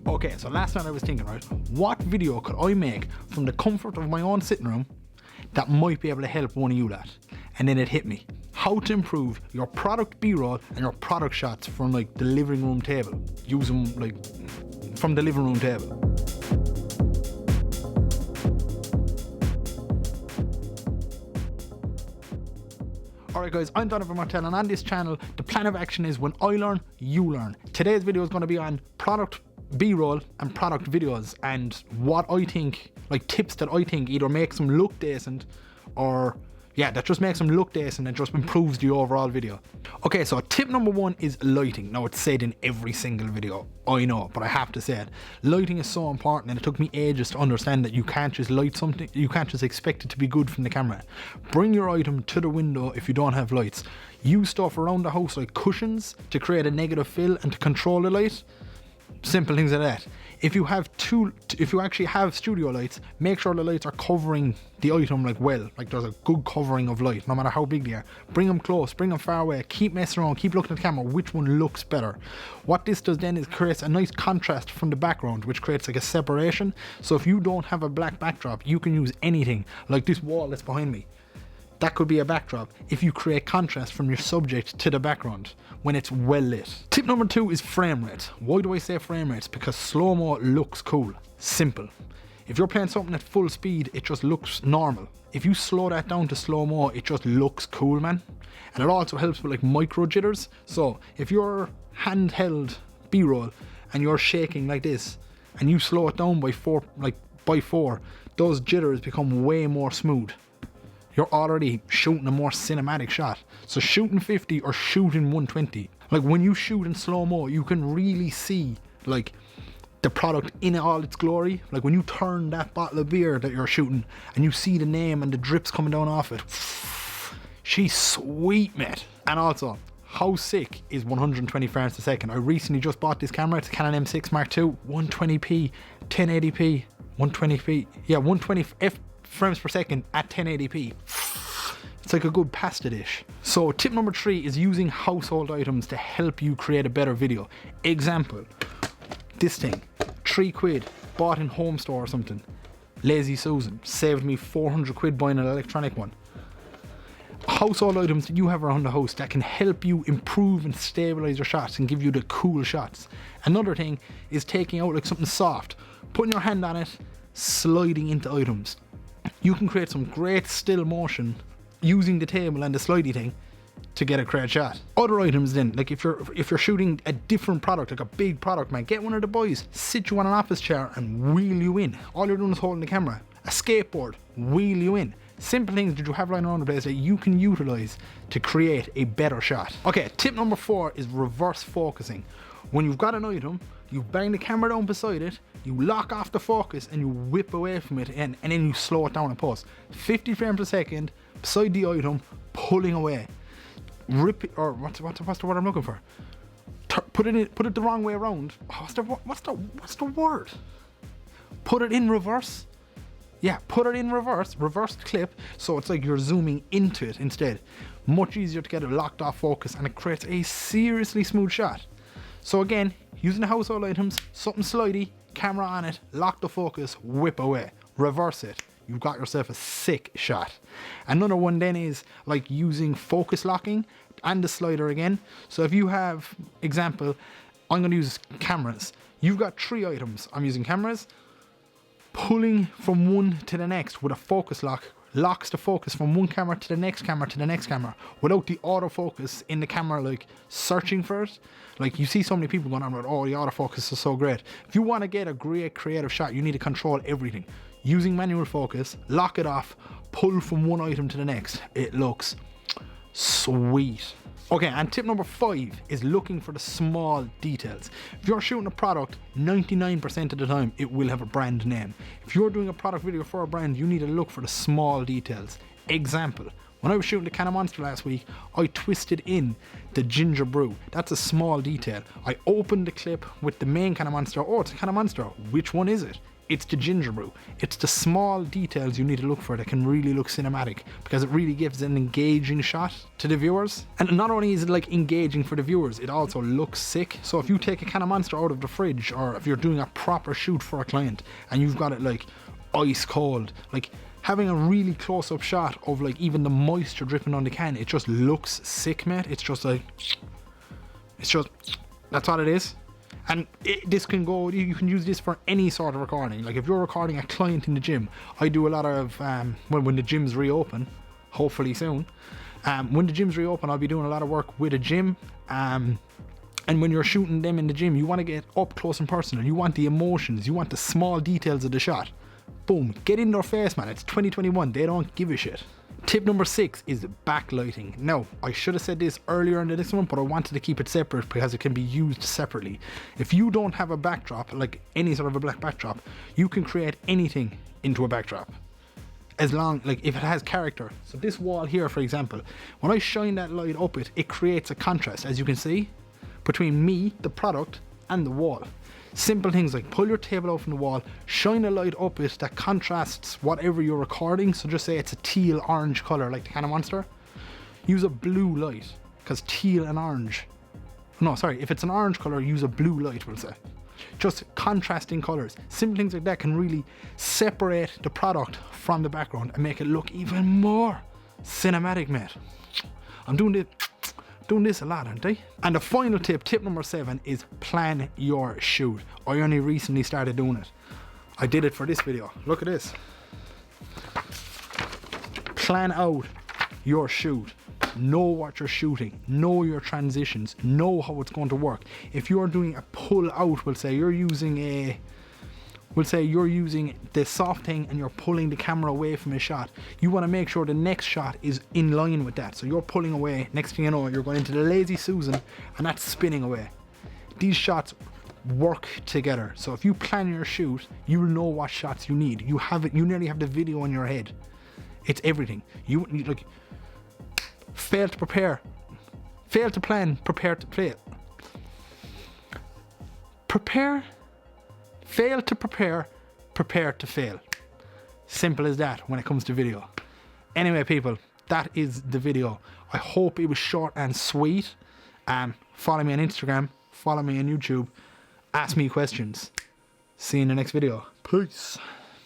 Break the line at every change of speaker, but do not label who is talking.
Okay, so last night I was thinking, right, what video could I make from the comfort of my own sitting room that might be able to help one of you lot? And then it hit me. How to improve your product B-roll and your product shots from like the living room table. Use them like from the living room table. Alright guys, I'm Donovan Mortell, and on this channel, the plan of action is when I learn, you learn. Today's video is going to be on product B-roll and product videos and what I think, like tips that I think either makes them look decent or that just makes them look decent and just improves the overall video. Okay, so tip number one is lighting. Now it's said in every single video, I know, but I have to say it. Lighting is so important, and it took me ages to understand that you can't just light something, you can't just expect it to be good from the camera. Bring your item to the window if you don't have lights. Use stuff around the house like cushions to create a negative fill and to control the light. Simple things like that. If you actually have studio lights, make sure the lights are covering the item like well, like there's a good covering of light, no matter how big they are. Bring them close, bring them far away, keep messing around, keep looking at the camera, which one looks better. What this does then is creates a nice contrast from the background, which creates like a separation. So if you don't have a black backdrop, you can use anything, like this wall that's behind me. That could be a backdrop if you create contrast from your subject to the background when it's well lit. Tip number two is frame rate. Why do I say frame rates? Because slow-mo looks cool. Simple. If you're playing something at full speed, it just looks normal. If you slow that down to slow-mo, it just looks cool, man. And it also helps with like micro jitters. So if you're handheld B-roll and you're shaking like this and you slow it down by four, those jitters become way more smooth. You're already shooting a more cinematic shot. So shooting 50 or shooting 120. Like when you shoot in slow-mo, you can really see like the product in all its glory. Like when you turn that bottle of beer that you're shooting and you see the name and the drips coming down off it. She's sweet, mate. And also, how sick is 120 frames a second? I recently just bought this camera. It's a Canon M6 Mark II, 120p, 1080p, 120p. Yeah, 120 frames per second at 1080p. It's like a good pasta dish. So tip number three is using household items to help you create a better video. Example, this thing, £3, bought in Home Store or something. Lazy Susan, saved me 400 quid buying an electronic one. Household items that you have around the house that can help you improve and stabilize your shots and give you the cool shots. Another thing is taking out like something soft, putting your hand on it, sliding into items. You can create some great still motion using the table and the slidey thing to get a great shot. Other items then, like if you're shooting a different product, like a big product, man, get one of the boys, sit you on an office chair and wheel you in. All you're doing is holding the camera. A skateboard, wheel you in. Simple things that you have lying around the place that you can utilize to create a better shot. Okay, tip number four is reverse focusing. When you've got an item, you bang the camera down beside it, you lock off the focus and you whip away from it, and then you slow it down and post. 50 frames per second beside the item, pulling away. Rip it, or what's the word I'm looking for? Put it the wrong way around. What's the word? Put it in reverse. Yeah, put it in reverse clip, so it's like you're zooming into it instead. Much easier to get a locked off focus, and it creates a seriously smooth shot. So again, using the household items, something slidey, camera on it, lock the focus, whip away, reverse it. You've got yourself a sick shot. Another one then is like using focus locking and the slider again. So if you have, example, I'm going to use cameras. You've got 3 items. I'm using cameras. Pulling from one to the next with a focus lock locks the focus from one camera to the next camera to the next camera without the autofocus in the camera like searching for it. Like you see so many people going on about, oh, the autofocus is so great. If you want to get a great creative shot, you need to control everything. Using manual focus, lock it off, pull from one item to the next. It looks sweet. Okay, and tip number 5 is looking for the small details. If you're shooting a product, 99% of the time it will have a brand name. If you're doing a product video for a brand, you need to look for the small details. Example, when I was shooting the Can of Monster last week, I twisted in the ginger brew. That's a small detail. I opened the clip with the main Can of Monster. Oh, it's a Can of Monster. Which one is it? it's the ginger brew. It's the small details you need to look for that can really look cinematic, because it really gives an engaging shot to the viewers. And not only is it like engaging for the viewers, it also looks sick. So if you take a can of Monster out of the fridge, or if you're doing a proper shoot for a client and you've got it like ice cold, like having a really close-up shot of like even the moisture dripping on the can, it just looks sick, mate. It's just like, it's just, that's what it is. And this can go, you can use this for any sort of recording. Like if you're recording a client in the gym, I do a lot of, when the gyms reopen, hopefully soon, when the gyms reopen, I'll be doing a lot of work with a gym. And when you're shooting them in the gym, you want to get up close and personal. You want the emotions, you want the small details of the shot. Boom, get in their face, man. It's 2021, they don't give a shit. Tip number 6 is backlighting. Now, I should have said this earlier in this one, but I wanted to keep it separate because it can be used separately. If you don't have a backdrop, like any sort of a black backdrop, you can create anything into a backdrop. As long, like if it has character. So this wall here, for example, when I shine that light up it creates a contrast, as you can see, between me, the product, and the wall. Simple things like pull your table out from the wall, shine a light up it that contrasts whatever you're recording. So just say it's a teal orange color like the can of Monster. Use a blue light, because teal and orange, no sorry, if it's an orange color, use a blue light, we'll say. Just contrasting colors. Simple things like that can really separate the product from the background and make it look even more cinematic, mate. I'm doing this a lot, aren't I? And the final tip, tip number 7, is plan your shoot. I only recently started doing it. I did it for this video. Look at this. Plan out your shoot. Know what you're shooting. Know your transitions. Know how it's going to work. If you're doing a pull out, we'll say you're using the soft thing and you're pulling the camera away from a shot. You want to make sure the next shot is in line with that. So you're pulling away, next thing you know, you're going into the lazy Susan and that's spinning away. These shots work together. So if you plan your shoot, you'll know what shots you need. You have it, you nearly have the video in your head. It's everything. You like, fail to prepare, fail to plan, prepare to play. Fail to prepare, prepare to fail. Simple as that when it comes to video. Anyway, people, that is the video. I hope it was short and sweet. Follow me on Instagram, follow me on YouTube, ask me questions. See you in the next video. Peace.